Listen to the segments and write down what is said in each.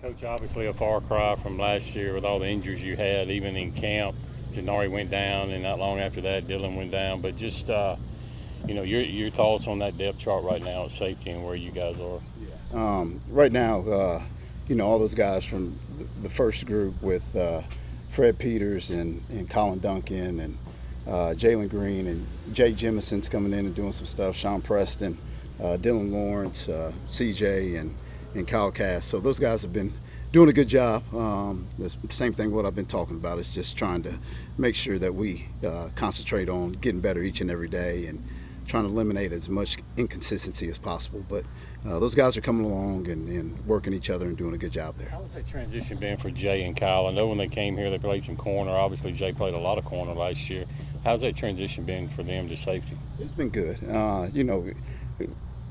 Coach, obviously a far cry from last year with all the injuries you had, even in camp. Janari went down, and not long after that, Dylan went down. But just, your thoughts on that depth chart right now at safety and where you guys are. Right now, all those guys from the first group with Fred Peters and Colin Duncan and Jalen Green and Jay Jimison's coming in and doing some stuff, Sean Preston, Dylan Lawrence, CJ, and Kyle Cass. So those guys have been doing a good job. The same thing what I've been talking about is just trying to make sure that we concentrate on getting better each and every day and trying to eliminate as much inconsistency as possible. But those guys are coming along and working each other and doing a good job there. How's that transition been for Jay and Kyle? I know when they came here, they played some corner. Obviously, Jay played a lot of corner last year. How's that transition been for them to safety? It's been good.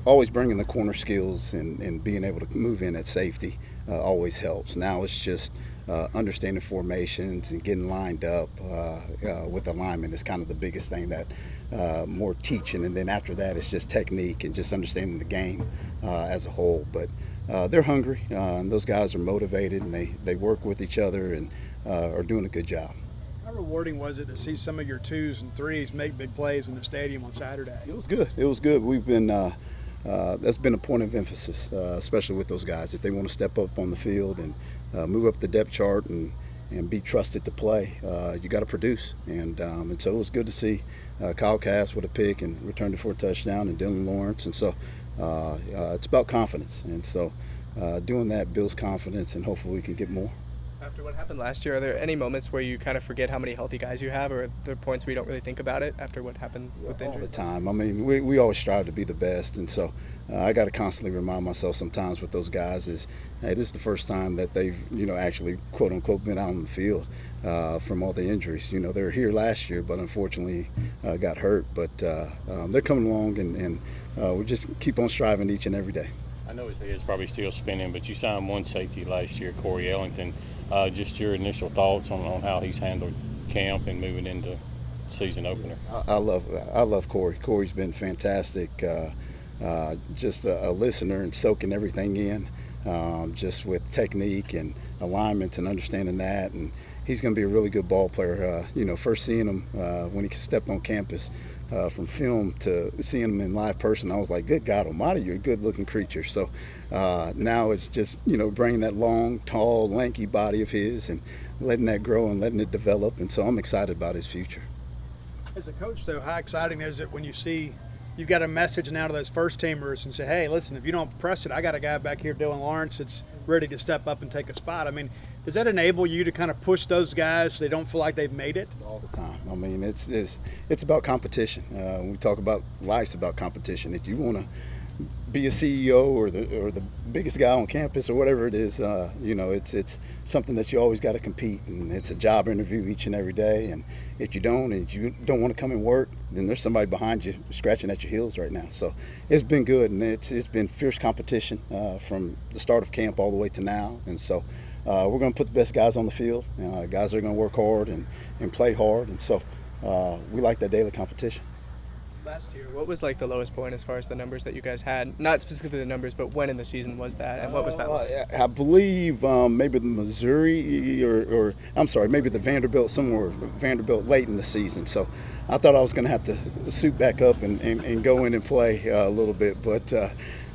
Always bringing the corner skills and being able to move in at safety always helps. Now it's just understanding formations and getting lined up with alignment is kind of the biggest thing that more teaching, and then after that it's just technique and just understanding the game as a whole. But they're hungry and those guys are motivated and they work with each other and are doing a good job. How rewarding was it to see some of your twos and threes make big plays in the stadium on Saturday? It was good. It was good. We've been that's been a point of emphasis, especially with those guys. If they want to step up on the field and move up the depth chart and be trusted to play, you got to produce. And so it was good to see Kyle Cass with a pick and returned it for a touchdown, and Dylan Lawrence. And so it's about confidence. And so doing that builds confidence, and hopefully we can get more. After what happened last year, are there any moments where you kind of forget how many healthy guys you have, or are there points where you don't really think about it after what happened with the injuries? All the time. I mean, we always strive to be the best, and so I got to constantly remind myself sometimes with those guys is, hey, this is the first time that they've, actually, quote unquote, been out on the field from all the injuries. They were here last year, but unfortunately got hurt. But they're coming along, and we just keep on striving each and every day. I know his head's probably still spinning, but you signed one safety last year, Corey Ellington. Just your initial thoughts on how he's handled camp and moving into season opener. I love Corey. Corey's been fantastic. Just a listener and soaking everything in, just with technique and alignments and understanding that. And he's going to be a really good ball player. First seeing him when he stepped on campus. From film to seeing him in live person, I was like, good God Almighty, you're a good-looking creature. So now it's just, bringing that long, tall, lanky body of his and letting that grow and letting it develop. And so I'm excited about his future. As a coach, though, how exciting is it when you see you've got a message now to those first-teamers and say, hey, listen, if you don't press it, I got a guy back here, Dylan Lawrence, that's ready to step up and take a spot. I mean, does that enable you to kind of push those guys so they don't feel like they've made it? All the time. I mean, it's about competition. When we talk about life's about competition. If you want to be a CEO or the biggest guy on campus or whatever it is, it's something that you always got to compete, and it's a job interview each and every day. And if you don't want to come and work, then there's somebody behind you scratching at your heels right now. So it's been good, and it's been fierce competition from the start of camp all the way to now. And so we're going to put the best guys on the field, guys that are going to work hard and play hard. And so we like that daily competition. Last year, what was like the lowest point as far as the numbers that you guys had? Not specifically the numbers, but when in the season was that, and what was that like? I believe maybe the Missouri or I'm sorry, maybe the Vanderbilt late in the season. So I thought I was going to have to suit back up and go in and play a little bit, but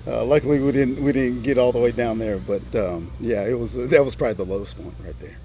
luckily we didn't get all the way down there. But that was probably the lowest point right there.